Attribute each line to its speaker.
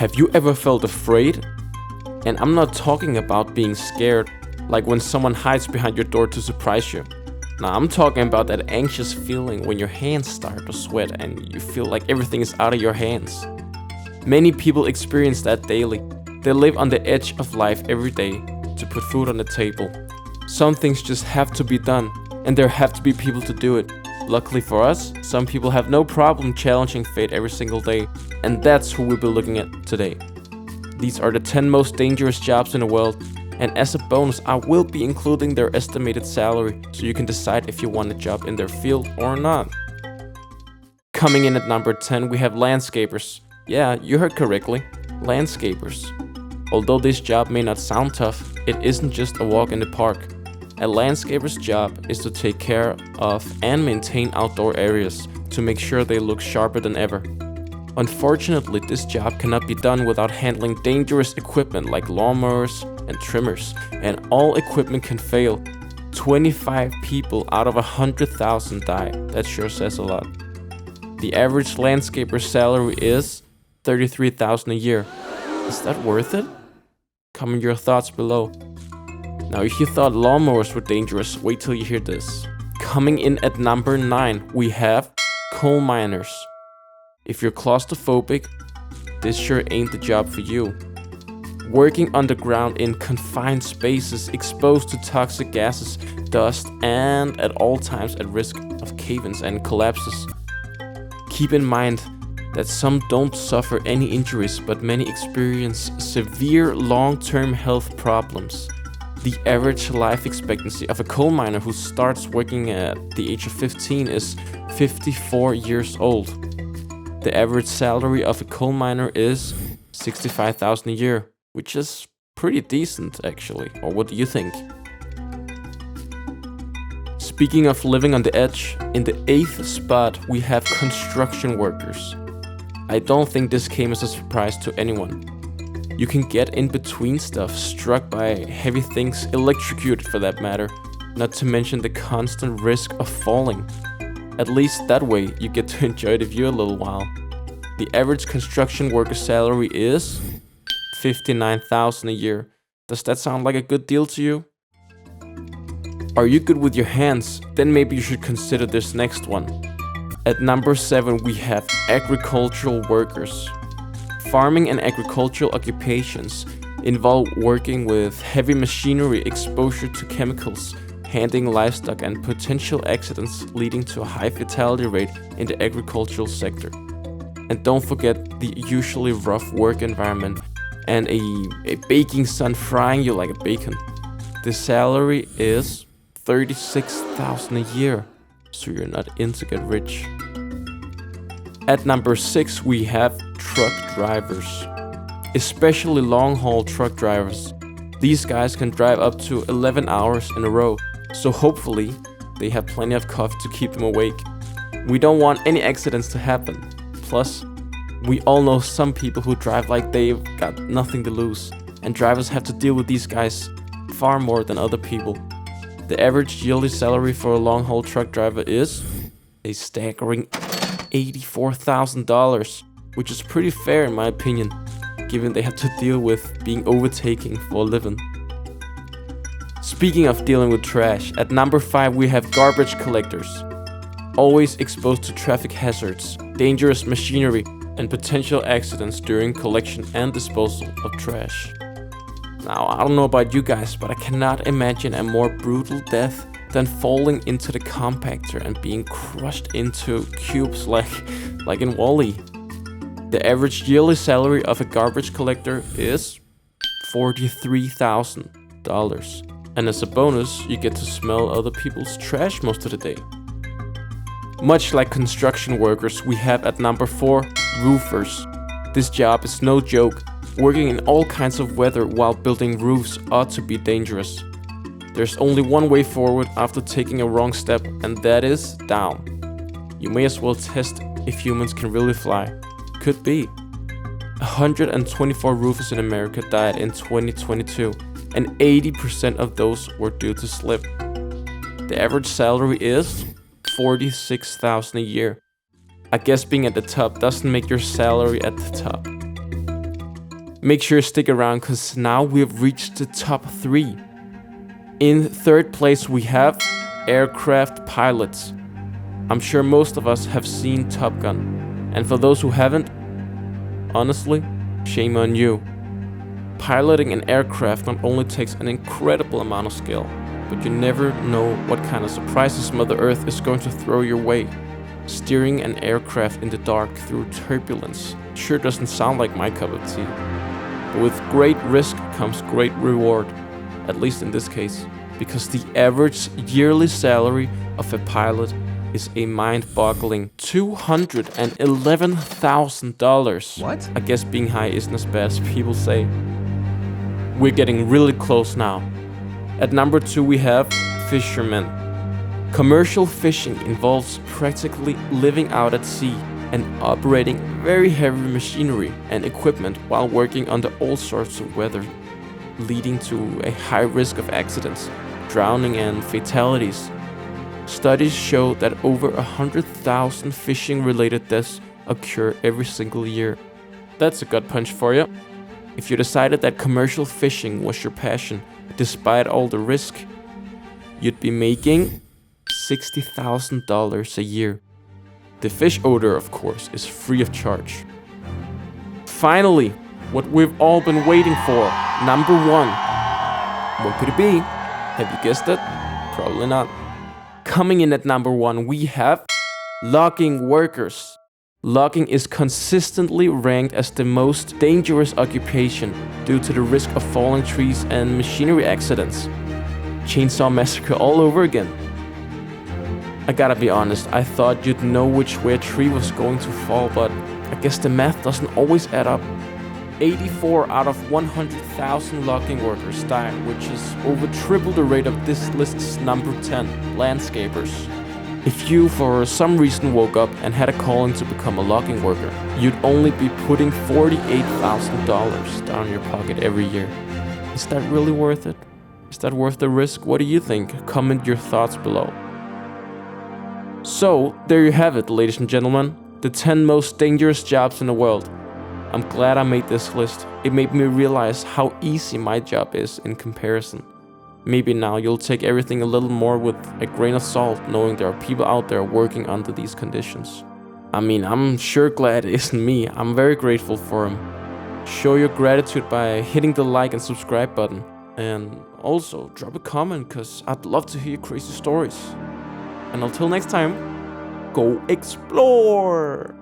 Speaker 1: Have you ever felt afraid? And I'm not talking about being scared, like when someone hides behind your door to surprise you. Now, I'm talking about that anxious feeling when your hands start to sweat and you feel like everything is out of your hands. Many people experience that daily. They live on the edge of life every day to put food on the table. Some things just have to be done, and there have to be people to do it. Luckily for us, some people have no problem challenging fate every single day, and that's who we'll be looking at today. These are the 10 most dangerous jobs in the world, and as a bonus, I will be including their estimated salary so you can decide if you want a job in their field or not. Coming in at number 10, we have landscapers. Yeah, you heard correctly, landscapers. Although this job may not sound tough, it isn't just a walk in the park. A landscaper's job is to take care of and maintain outdoor areas to make sure they look sharper than ever. Unfortunately, this job cannot be done without handling dangerous equipment like lawnmowers and trimmers, and all equipment can fail. 25 people out of 100,000 die. That sure says a lot. The average landscaper's salary is $33,000 a year. Is that worth it? Comment your thoughts below. Now, if you thought lawnmowers were dangerous, wait till you hear this. Coming in at number 9, we have coal miners. If you're claustrophobic, this sure ain't the job for you. Working underground in confined spaces, exposed to toxic gases, dust, and at all times at risk of cave-ins and collapses. Keep in mind that some don't suffer any injuries, but many experience severe long-term health problems. The average life expectancy of a coal miner who starts working at the age of 15 is 54 years old. The average salary of a coal miner is $65,000 a year, which is pretty decent actually. Or what do you think? Speaking of living on the edge, in the 8th spot we have construction workers. I don't think this came as a surprise to anyone. You can get in between stuff, struck by heavy things, electrocuted for that matter, not to mention the constant risk of falling. At least that way you get to enjoy the view a little while. The average construction worker salary is $59,000 a year. Does that sound like a good deal to you? Are you good with your hands? Then maybe you should consider this next one. At number 7 we have agricultural workers. Farming and agricultural occupations involve working with heavy machinery, exposure to chemicals, handling livestock, and potential accidents leading to a high fatality rate in the agricultural sector. And don't forget the usually rough work environment and a baking sun frying you like a bacon. The salary is $36,000 a year, so you're not in to get rich. At number 6 we have truck drivers, especially long-haul truck drivers. These guys can drive up to 11 hours in a row, so hopefully they have plenty of coffee to keep them awake. We don't want any accidents to happen. Plus, we all know some people who drive like they've got nothing to lose, and drivers have to deal with these guys far more than other people. The average yearly salary for a long-haul truck driver is a staggering $84,000, which is pretty fair in my opinion, given they have to deal with being overtaken for a living. Speaking of dealing with trash, at number 5 we have garbage collectors. Always exposed to traffic hazards, dangerous machinery, and potential accidents during collection and disposal of trash. Now, I don't know about you guys, but I cannot imagine a more brutal death than falling into the compactor and being crushed into cubes like in WALL-E. The average yearly salary of a garbage collector is $43,000. And as a bonus, you get to smell other people's trash most of the day. Much like construction workers, we have at number 4, roofers. This job is no joke. Working in all kinds of weather while building roofs ought to be dangerous. There's only one way forward after taking a wrong step, and that is down. You may as well test if humans can really fly. Could be. 124 roofers in America died in 2022, and 80% of those were due to slip. The average salary is $46,000 a year. I guess being at the top doesn't make your salary at the top. Make sure to stick around because now we've reached the top 3. In 3rd place we have aircraft pilots. I'm sure most of us have seen Top Gun, and for those who haven't, honestly, shame on you. Piloting an aircraft not only takes an incredible amount of skill, but you never know what kind of surprises Mother Earth is going to throw your way. Steering an aircraft in the dark through turbulence sure doesn't sound like my cup of tea. But with great risk comes great reward, at least in this case, because the average yearly salary of a pilot is a mind-boggling $211,000.
Speaker 2: What?
Speaker 1: I guess being high isn't as bad as people say. We're getting really close now. At number 2 we have fishermen. Commercial fishing involves practically living out at sea and operating very heavy machinery and equipment while working under all sorts of weather, leading to a high risk of accidents, drowning and fatalities. Studies show that over 100,000 fishing-related deaths occur every single year. That's a gut punch for you. If you decided that commercial fishing was your passion, despite all the risk, you'd be making $60,000 a year. The fish odor, of course, is free of charge. Finally, what we've all been waiting for, number 1. What could it be? Have you guessed it? Probably not. Coming in at number 1, we have logging workers. Logging is consistently ranked as the most dangerous occupation due to the risk of falling trees and machinery accidents. Chainsaw Massacre all over again. I gotta be honest, I thought you'd know which way a tree was going to fall, but I guess the math doesn't always add up. 84 out of 100,000 logging workers die, which is over triple the rate of this list's number 10, landscapers. If you for some reason woke up and had a calling to become a logging worker, you'd only be putting $48,000 down your pocket every year. Is that really worth it? Is that worth the risk? What do you think? Comment your thoughts below. So, there you have it, ladies and gentlemen. The 10 most dangerous jobs in the world. I'm glad I made this list. It made me realize how easy my job is in comparison. Maybe now you'll take everything a little more with a grain of salt, knowing there are people out there working under these conditions. I mean, I'm sure glad it isn't me. I'm very grateful for them. Show your gratitude by hitting the like and subscribe button. And also, drop a comment, cause I'd love to hear crazy stories. And until next time, go explore!